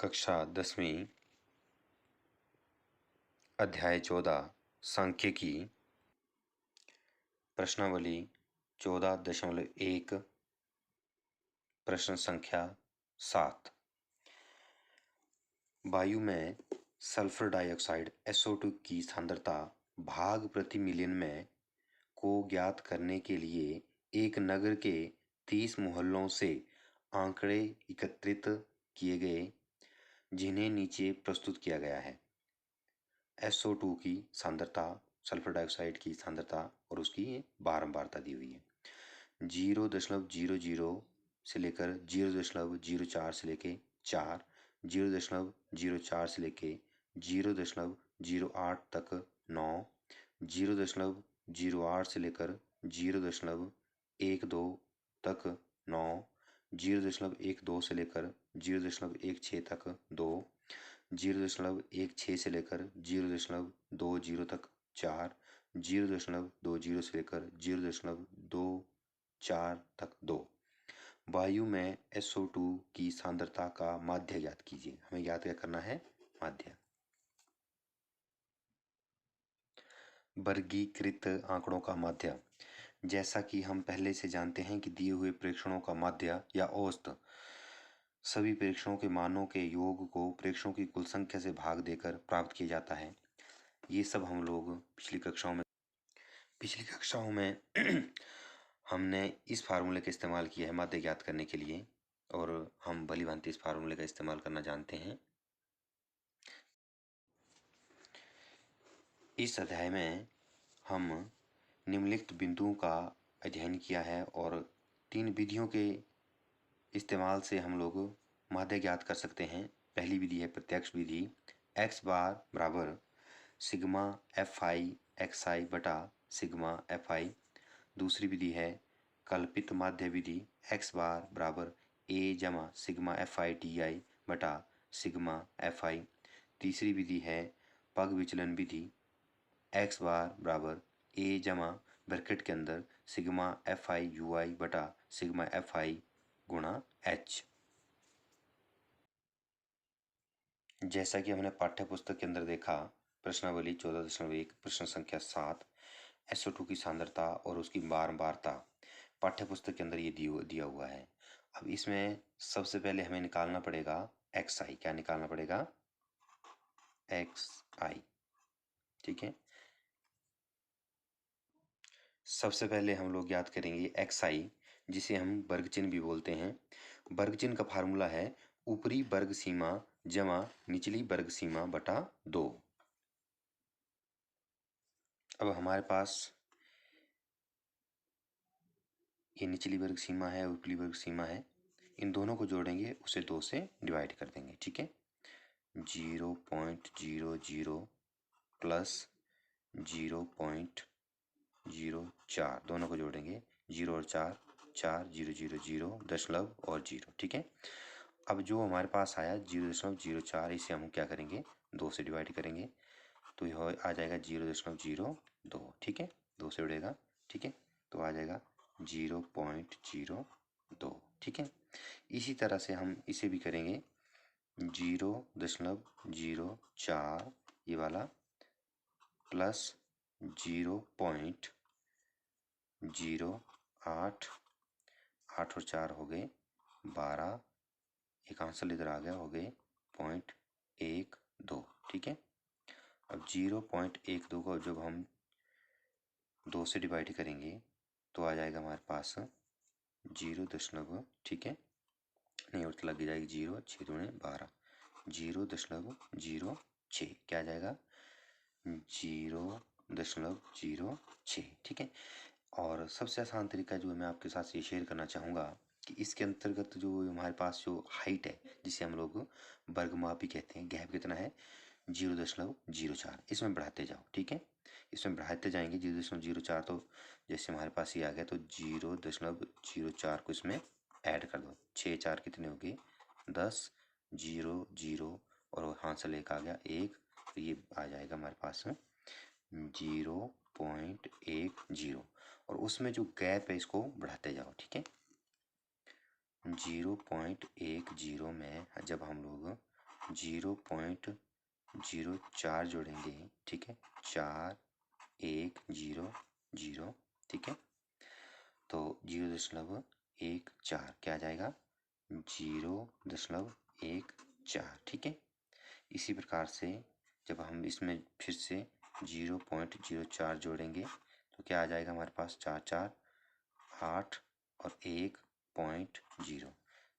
कक्षा 10वीं अध्याय 14 सांख्यिकी प्रश्नावली 14.1 प्रश्न संख्या 7। वायु में सल्फर डाइऑक्साइड SO2 की सांद्रता भाग प्रति मिलियन में को ज्ञात करने के लिए एक नगर के 30 मोहल्लों से आंकड़े एकत्रित किए गए, जिन्हें नीचे प्रस्तुत किया गया है। SO2 की सांद्रता, सल्फर डाइऑक्साइड की सांद्रता और उसकी बारंबारता दी हुई है। 0.00 से लेकर 0.04 से लेके 4, 0.04 से लेके 0.08 तक 9, 0.08 से लेकर 0.12 तक 9, 0.12 से लेकर 0.16 तक 2, 0.16 से लेकर 0.20 तक 4, 0.20 से लेकर 0.24 तक 2। वायु में SO2 की सांद्रता का माध्य ज्ञात कीजिए। हमें ज्ञात क्या करना है? माध्य। वर्गीकृत आंकड़ों का माध्य। जैसा कि हम पहले से जानते हैं कि दिए हुए प्रेक्षणों का माध्य या औसत सभी प्रेक्षणों के मानों के योग को प्रेक्षणों की कुल संख्या से भाग देकर प्राप्त किया जाता है। ये सब हम लोग पिछली कक्षाओं में हमने इस फार्मूले का इस्तेमाल किया है माध्य ज्ञात करने के लिए, और हम भली भांति इस फार्मूले का इस्तेमाल करना जानते हैं। इस अध्याय में हम निम्नलिखित बिंदुओं का अध्ययन किया है और 3 विधियों के इस्तेमाल से हम लोग माध्य ज्ञात कर सकते हैं। पहली विधि है प्रत्यक्ष विधि, x बार बराबर सिग्मा fi xi बटा सिग्मा fi। दूसरी विधि है कल्पित माध्य विधि, x बार बराबर a जमा सिग्मा fi ti बटा सिग्मा fi। तीसरी विधि है पग विचलन विधि, x बार बराबर a जमा ब्रैकेट के अंदर सिग्मा fi ui बटा सिग्मा fi गुणा h। जैसा कि हमने पाठ्य पुस्तक के अंदर देखा, प्रश्नावली 14.1 प्रश्न संख्या 7, SO2 की सांद्रता और उसकी बारंबारता पाठ्य पुस्तक के अंदर ये दिया हुआ है। अब इसमें सबसे पहले हमें निकालना पड़ेगा xi। क्या निकालना पड़ेगा? xi। ठीक है, सबसे पहले हम लोग याद करेंगे xi, जिसे हम वर्ग चिन्ह भी बोलते हैं। वर्ग चिन्ह का फार्मूला है ऊपरी वर्ग सीमा जमा निचली वर्ग सीमा बटा 2। अब हमारे पास ये निचली वर्ग सीमा है, ऊपरी वर्ग सीमा है, इन दोनों को जोड़ेंगे, उसे 2 से डिवाइड कर देंगे। ठीक है, 0.00 प्लस 0.04 दोनों को जोड़ेंगे, 0 और 4, 4, 0, 0, 0, दशमलव और 0। ठीक है, अब जो हमारे पास आया 0.04, इसे हम क्या करेंगे? 2 से डिवाइड करेंगे, तो यह आ जाएगा 0.02। ठीक है, 2 से उड़ेगा। ठीक है, तो आ जाएगा 0.02। ठीक है, इसी तरह से हम इसे भी करेंगे 0.04 ये वाला प्लस 0.08, 8 और 4 हो गए 12, एक आंसर इधर आ गया, हो गए 0.12। ठीक है, अब 0.12 को जब हम 2 से डिवाइड करेंगे तो आ जाएगा हमारे पास 0. ठीक है, नहीं और लग जाएगी 0, 6 दूने 12, 0.06। क्या आ जाएगा? 0.06। ठीक है, और सबसे आसान तरीका जो मैं आपके साथ ये शेयर करना चाहूँगा कि इसके अंतर्गत जो हमारे पास जो हाइट है, जिसे हम लोग वर्गमापी कहते हैं, गैप कितना है? 0.04। इसमें बढ़ाते जाओ। ठीक है, इसमें बढ़ाते जाएंगे 0.04, तो जैसे हमारे पास ये आ गया तो 0.04 को इसमें ऐड कर दो। 6 4 कितने हो गए? 10, 0 0 और हाथ से लेकर आ गया 1, तो ये आ जाएगा हमारे पास 0.10, और उसमें जो गैप है इसको बढ़ाते जाओ। ठीक है, 0.10 में जब हम लोग 0.04 जोड़ेंगे, ठीक है, 4 1 0 0, ठीक है, तो 0.14 क्या आ जाएगा, 0.14, ठीक है। इसी प्रकार से जब हम इसमें फिर से 0.04 जोड़ेंगे तो क्या आ जाएगा हमारे पास, 4 4 8 और 1.0,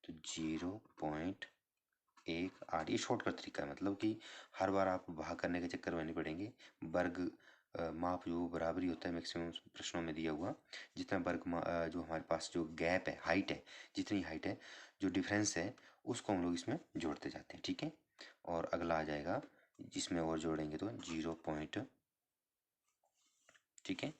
तो 0.18। ये शॉर्टकट तरीका है, मतलब कि हर बार आप भाग करने के चक्कर में नहीं पड़ेंगे। वर्ग माप जो बराबरी होता है मैक्सिमम प्रश्नों में दिया हुआ, जितना वर्ग जो हमारे पास जो गैप है, हाइट है, जितनी हाइट है, जो डिफरेंस है, उसको हम लोग इसमें जोड़ते जाते हैं, ठीक है। और अगला आ जाएगा जिसमें और जोड़ेंगे तो 0. ठीक है,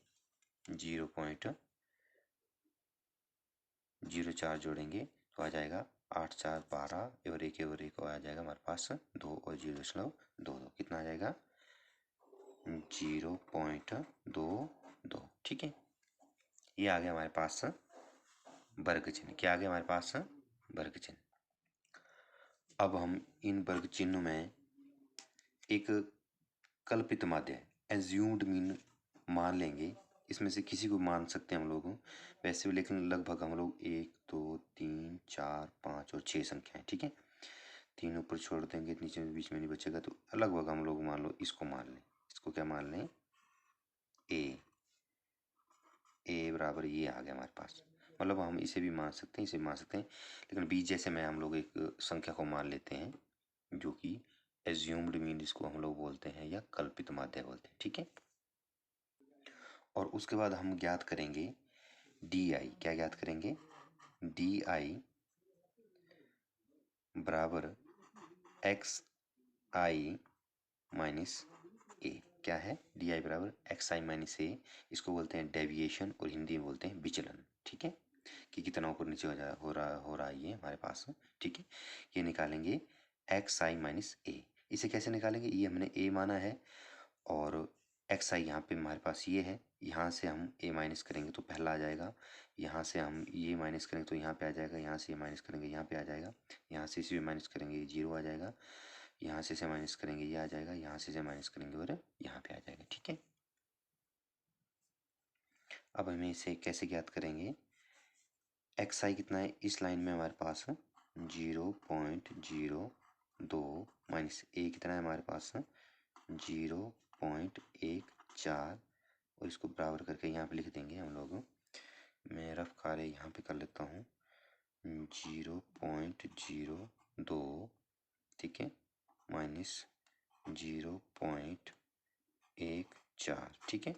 0.04 जोड़ेंगे तो आ जाएगा 8 4 12 और एक आ जाएगा हमारे पास 2 और 0.22, कितना आ जाएगा, 0.22, ठीक है। ये आ गया हमारे पास वर्ग चिन्ह। क्या आ गया हमारे पास, वर्ग चिन्ह। अब हम इन वर्ग चिन्हों में एक कल्पित माध्य, एज्यूम्ड मीन मान लेंगे। इसमें से किसी को मान सकते हैं हम लोग वैसे भी, लेकिन लगभग हम लोग 1 2 3 4 5 और 6 संख्याएं, ठीक है, 3 ऊपर छोड़ देंगे, नीचे बीच में नहीं बचेगा, तो लगभग हम लोग मान लो इसको मान लें। इसको क्या मान लें, ए बराबर ये आ गया हमारे पास। मतलब हम इसे भी मान सकते हैं, इसे मान सकते हैं, लेकिन बीच जैसे में हम लोग एक संख्या को मान लेते हैं जो कि एज्यूम्ड मीन इसको हम लोग बोलते हैं या कल्पित माध्य बोलते हैं, ठीक है। और उसके बाद हम ज्ञात करेंगे डी आई। क्या ज्ञात करेंगे, डी आई बराबर एक्स आई माइनस ए। क्या है, डी आई बराबर एक्स आई माइनस ए। इसको बोलते हैं डेविएशन और हिंदी में बोलते हैं विचलन, ठीक है, कि कितना ऊपर नीचे हो रहा है ये हमारे पास, ठीक है। ये निकालेंगे एक्स आई माइनस ए। इसे कैसे निकालेंगे, ये हमने ए माना है और एक्स आई यहाँ पे हमारे पास ये है, यहाँ से हम ए माइनस करेंगे तो पहला आ जाएगा, यहाँ से हम ये माइनस करेंगे तो यहाँ पे आ जाएगा, यहाँ से ये माइनस करेंगे यहाँ पे आ जाएगा, यहाँ से इसे माइनस करेंगे ये 0 आ जाएगा, यहाँ से इसे माइनस करेंगे ये आ जाएगा, यहाँ से इसे माइनस करेंगे और यहाँ पे आ जाएगा, ठीक है। अब हमें इसे कैसे ज्ञात करेंगे, एक्स आई कितना है इस लाइन में हमारे पास 0.02 माइनस ए कितना है हमारे पास 0.14, और इसको बराबर करके यहाँ पे लिख देंगे हम लोग। मैं रफ कार्य यहाँ पे कर लेता हूँ, 0.02, ठीक है, माइनस 0.14, ठीक है।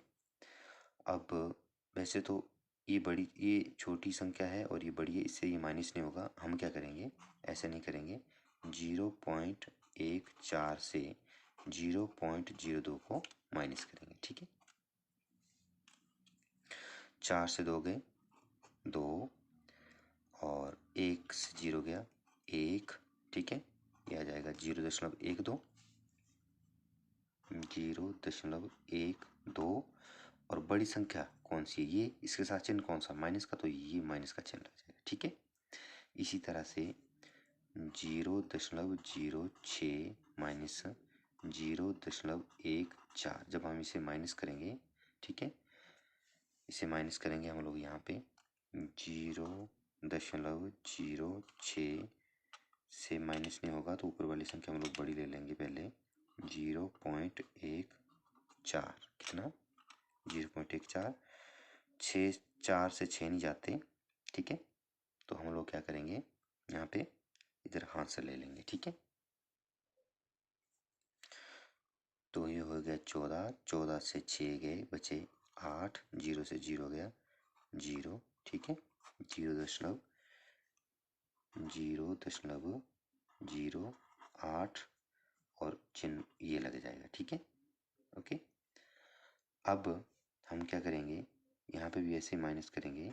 अब वैसे तो ये छोटी संख्या है और ये बड़ी है, इससे ये माइनस नहीं होगा। हम क्या करेंगे, ऐसे नहीं करेंगे, 0.14 से 0.02 को माइनस करेंगे, ठीक है। 4 से 2 गए 2 और 1 से 0 गया 1, ठीक है, ये आ जाएगा 0.12, 0.12। और बड़ी संख्या कौन सी है, ये इसके साथ चिन्ह कौन सा, माइनस का, तो ये माइनस का चिन्ह रह जाएगा, ठीक है। इसी तरह से 0.06 माइनस 0.14, जब हम इसे माइनस करेंगे, ठीक है, इसे माइनस करेंगे हम लोग यहाँ पे 0.06 से माइनस नहीं होगा तो ऊपर वाली संख्या हम लोग बड़ी ले लेंगे पहले, 0.14, कितना 0.14, 4 से 6 नहीं जाते, ठीक है, तो हम लोग क्या करेंगे यहाँ पे इधर हाथ से ले लेंगे, ठीक है। तो ये हो गया 14, 14 से 6 गए बचे 8, 0 से 0 गया 0, ठीक है, 0.08 और चिन्ह ये लग जाएगा, ठीक है, ओके। अब हम क्या करेंगे, यहाँ पे भी ऐसे माइनस करेंगे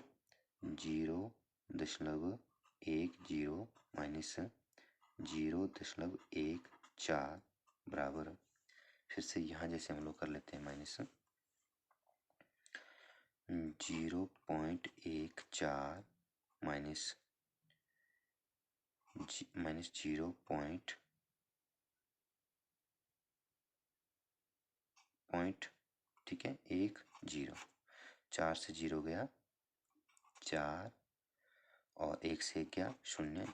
0.10 माइनस 0.14 बराबर, फिर से यहाँ जैसे हम लोग कर लेते हैं माइनस 0.14 माइनस 0.14, पॉइंट, ठीक है, 1 0, 4 से 0 गया 4 और 1 से गया 0,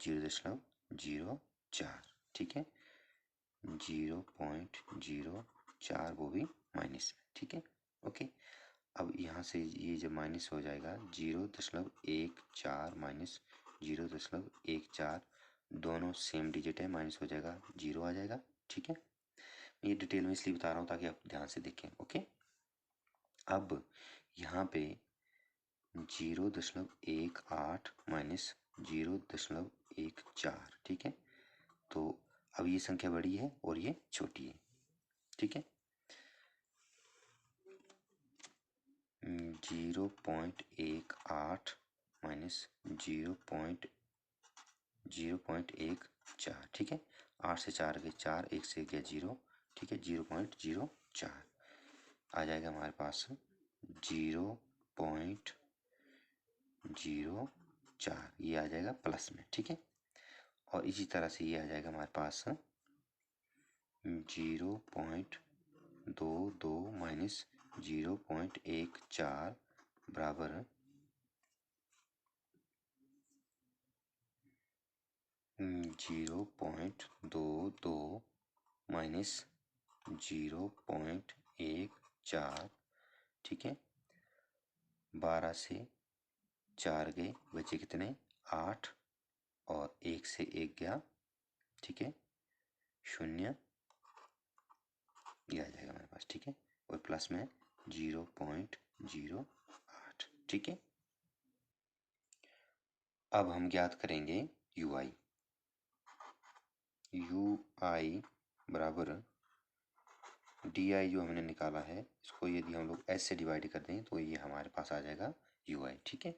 0.04, ठीक है, 0.04 वो भी माइनस में, ठीक है। ओके, अब यहाँ से ये जब माइनस हो जाएगा 0.14 माइनस 0.14, दोनों सेम डिजिट है, माइनस हो जाएगा 0 आ जाएगा, ठीक है। ये डिटेल में इसलिए बता रहा हूँ ताकि आप ध्यान से देखें। ओके, अब यहाँ पे 0.18 माइनस 0.14, ठीक है। तो अब ये संख्या बड़ी है और ये छोटी है, ठीक है। 0.18 माइनस 0.14, ठीक है। 8 से 4 गए 4, 1 से गया 0, ठीक है, 0.04 आ जाएगा हमारे पास 0.04, ये आ जाएगा प्लस में, ठीक है। और इसी तरह से ये आ जाएगा हमारे पास 0.22 माइनस 0.14 बराबर 0.22 माइनस 0.14, ठीक है। 12 से 4 गए बचे कितने 8 और 1 से 1 गया, ठीक है, 0, ये आ जाएगा हमारे पास, ठीक है। और प्लस में 0.08, ठीक है। अब हम ज्ञात करेंगे UI। UI बराबर DI जो हमने निकाला है, इसको यदि हम लोग S से डिवाइड कर दें तो ये हमारे पास आ जाएगा UI, ठीक है।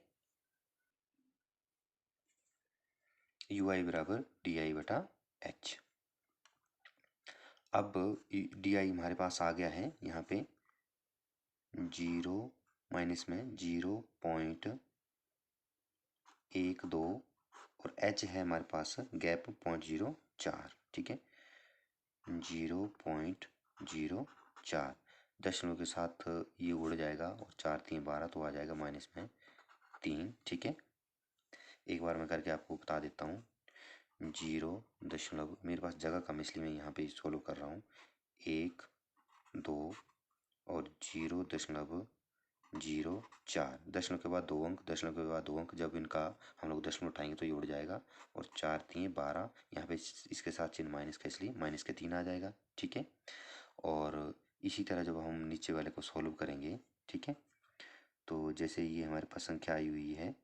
UI बराबर DI बटा H। अब DI हमारे पास आ गया है यहाँ पे 0 माइनस में 0.12 और H है हमारे पास गैप 0.04, ठीक है, 0.04, दशमलव के साथ ये उड़ जाएगा और 4 3 12 तो आ जाएगा माइनस में 3, ठीक है। एक बार मैं करके आपको बता देता हूँ। 0. मेरे पास जगह कम इसलिए मैं यहाँ पे सोल्व कर रहा हूँ। 1 2 और 0.04, दशमलव के बाद 2 अंक, दशमलव के बाद 2 अंक, जब इनका हम लोग दशमलव उठाएंगे तो ये उड़ जाएगा और 4 3 12, यहाँ पे इसके साथ चिन्ह माइनस का इसलिए माइनस के 3 आ जाएगा, ठीक है। और इसी तरह जब हम नीचे वाले को सॉल्व करेंगे, ठीक है, तो जैसे ये हमारे पास संख्या आई हुई है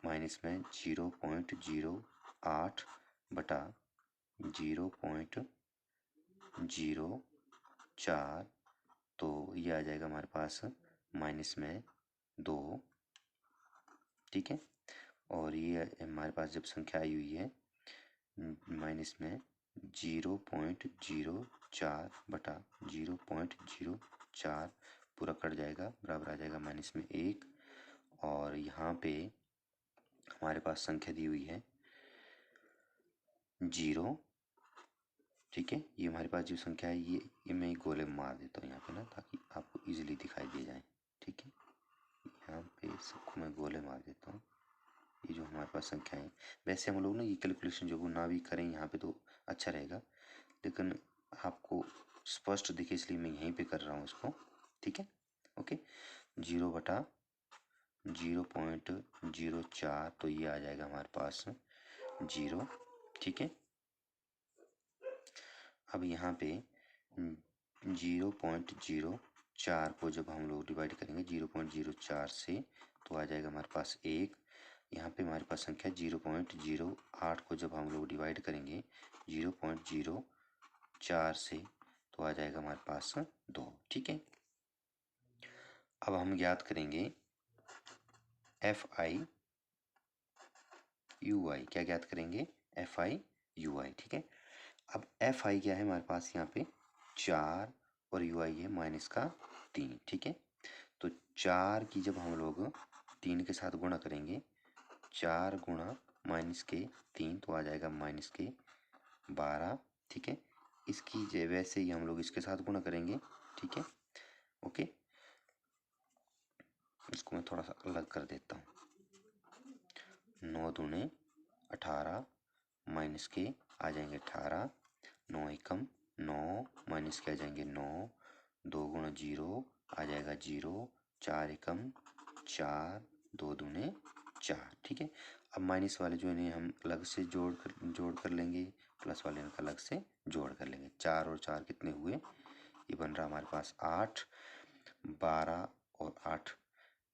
माइनस में 0.08 बटा 0.04, तो ये आ जाएगा हमारे पास माइनस में 2, ठीक है। और ये हमारे पास जब संख्या आई हुई है माइनस में 0.04 बटा 0.04 पूरा कट जाएगा, बराबर आ जाएगा माइनस में 1। और यहाँ पे हमारे पास संख्या दी हुई है 0, ठीक है। ये हमारे पास जो संख्या है ये मैं गोले में मार देता हूँ यहाँ पे ना, ताकि आपको इजीली दिखाई दे जाए, ठीक है। यहाँ पे सबको मैं गोले मार देता हूँ। ये जो हमारे पास संख्या है, वैसे हम लोग ना ये कैलकुलेशन जो ना भी करें यहाँ पे तो अच्छा रहेगा, लेकिन आपको स्पष्ट दिखे इसलिए मैं यहीं पे कर रहा हूँ इसको, ठीक है। ओके, 0 बटा 0.04, तो ये आ जाएगा हमारे पास 0, ठीक है। अब यहाँ पे 0.04 को जब हम लोग डिवाइड करेंगे 0.04 से तो आ जाएगा हमारे पास 1। यहाँ पे हमारे पास संख्या 0.08 को जब हम लोग डिवाइड करेंगे 0.04 से तो आ जाएगा हमारे पास 2, ठीक है। अब हम ज्ञात करेंगे FI UI। क्या ज्ञात करेंगे? FI UI, ठीक है। अब FI क्या है हमारे पास यहाँ पे 4 और UI है माइनस का 3, ठीक है। तो 4 की जब हम लोग 3 के साथ गुणा करेंगे, 4 गुणा माइनस के 3 तो आ जाएगा माइनस के 12, ठीक है। इसकी वैसे ही हम लोग इसके साथ गुणा करेंगे, ठीक है। ओके, इसको मैं थोड़ा सा अलग कर देता हूँ। 9 दूने 18 माइनस के आ जाएंगे 18, 9 एकम 9 माइनस के आ जाएंगे 9, 2 गुणा 0 आ जाएगा 0, 4 एकम 4, 2 दूने 4, ठीक है। अब माइनस वाले जो है हम अलग से जोड़ कर लेंगे, प्लस वाले का अलग से जोड़ कर लेंगे। 4 और 4 कितने हुए, ये बन रहा हमारे पास 8, 12 और 8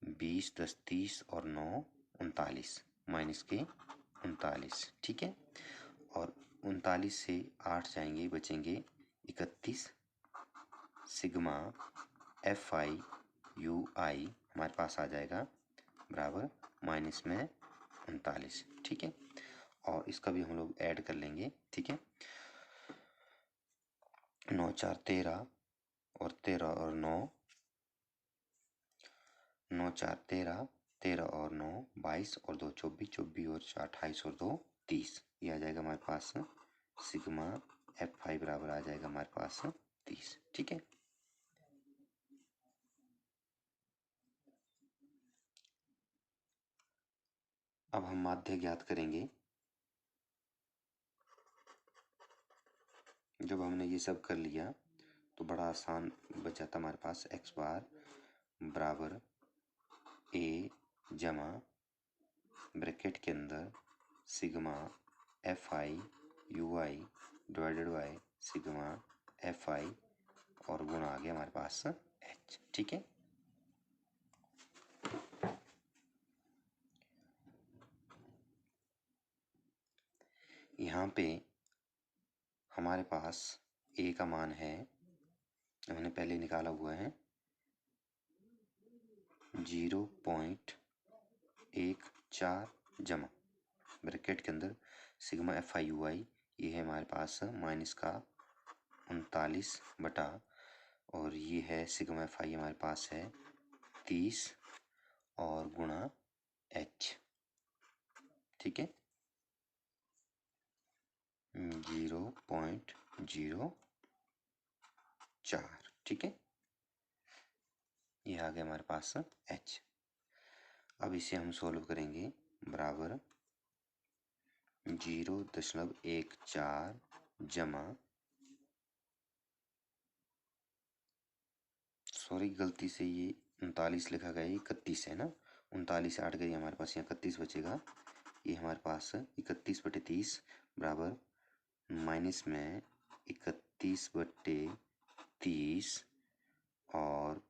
20, 10 30 और 9 39, माइनस के 39, ठीक है। और 39 से 8 जाएंगे, बचेंगे 31, सिग्मा एफ आई यू आई हमारे पास आ जाएगा बराबर माइनस में 39, ठीक है। और इसका भी हम लोग ऐड कर लेंगे, ठीक है। 9 4 13 और 13 और 9, 9 4 13, 13 और 9 22 और 2 24, 24 और 4 28 और 2 30, ये आ जाएगा हमारे पास सिग्मा एफ आई बराबर आ जाएगा हमारे पास 30, ठीक है। अब हम माध्य ज्ञात करेंगे। जब हमने ये सब कर लिया तो बड़ा आसान बच जाता हमारे पास, एक्स बार बराबर ए जमा ब्रैकेट के अंदर sigma F I you I divided by sigma F I और गुणा आ गया हमारे पास एच, ठीक है। यहाँ पे हमारे पास ए का मान है, हमने पहले निकाला हुआ है 0.14 जमा ब्रैकेट के अंदर सिग्मा एफ आई यू आई, ये है हमारे पास माइनस का 39 बटा, और ये है सिग्मा एफ आई हमारे पास है 30 और गुणा एच, ठीक है 0.04, ठीक है। ये आ गया हमारे पास एच। अब इसे हम सोल्व करेंगे, बराबर 0.14 जमा, सॉरी गलती से ये 39 लिखा गया, 31 है ना, 39 8 गई हमारे पास, यहाँ 31 बचेगा। ये हमारे पास 31/30 बराबर माइनस में 31/30 और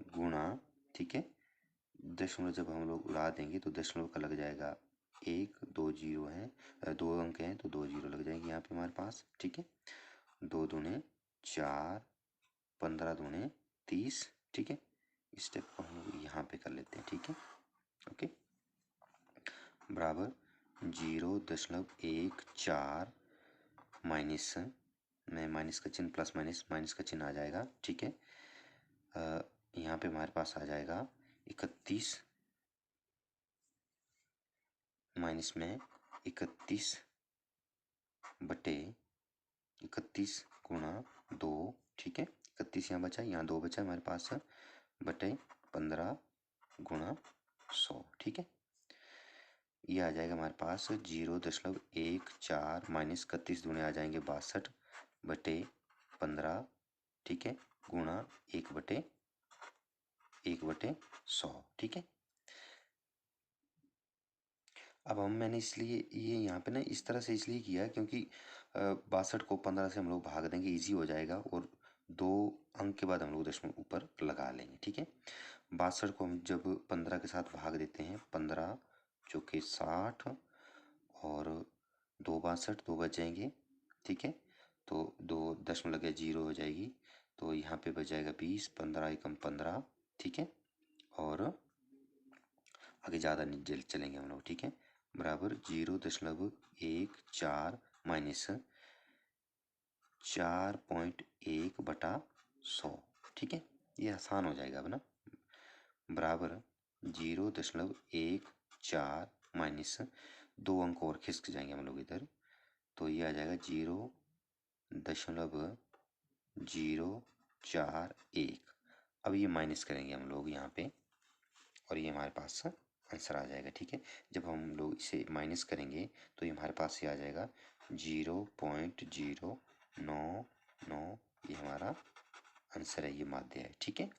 गुणा, ठीक है। दशमलव जब हम लोग उड़ा देंगे तो दशमलव का लग जाएगा 1, 2 जीरो है, 2 अंक हैं तो 2 जीरो लग जाएंगे यहाँ पे हमारे पास, ठीक है। 2 दूने 4, 15 दूने 30, ठीक है। इस स्टेप को हम लोग यहाँ पे कर लेते हैं, ठीक है। ओके, बराबर 0.14 माइनस में माइनस का चिन्ह प्लस माइनस का चिन्ह आ जाएगा, ठीक है। यहाँ पे हमारे पास आ जाएगा 31 माइनस में 31/31 गुणा 2, ठीक है। 31 यहाँ बचा, यहाँ 2 बचा हमारे पास बटे 15 गुणा 100, ठीक है। ये आ जाएगा हमारे पास 0.14 माइनस 31 दूने आ जाएंगे 62/15, ठीक है, गुणा 1/100, ठीक है। अब मैंने इसलिए ये यहाँ पे ना इस तरह से इसलिए किया क्योंकि 62 को 15 से हम लोग भाग देंगे, इजी हो जाएगा, और 2 अंक के बाद हम लोग दशमलव ऊपर लगा लेंगे, ठीक है। 62 को हम जब 15 के साथ भाग देते हैं, 15 चौके 60 और 2 62, 2 बच जाएंगे, ठीक है। तो 2 दशमलव लगे 0 हो जाएगी, तो यहाँ पे बच जाएगा 20, 15 एकम 15, ठीक है। और आगे ज़्यादा नहीं चलेंगे हम लोग, ठीक है। बराबर 0.14 माइनस 4.1/100, ठीक है। ये आसान हो जाएगा अब ना, बराबर 0.14 माइनस 2 अंक और खिसक जाएंगे हम लोग इधर, तो ये आ जाएगा 0.041। अब ये माइनस करेंगे हम लोग यहाँ पे और ये हमारे पास आंसर आ जाएगा। ठीक है, जब हम लोग इसे माइनस करेंगे तो ये हमारे पास ये आ जाएगा 0.099। ये हमारा आंसर है, ये माध्य है। ठीक है।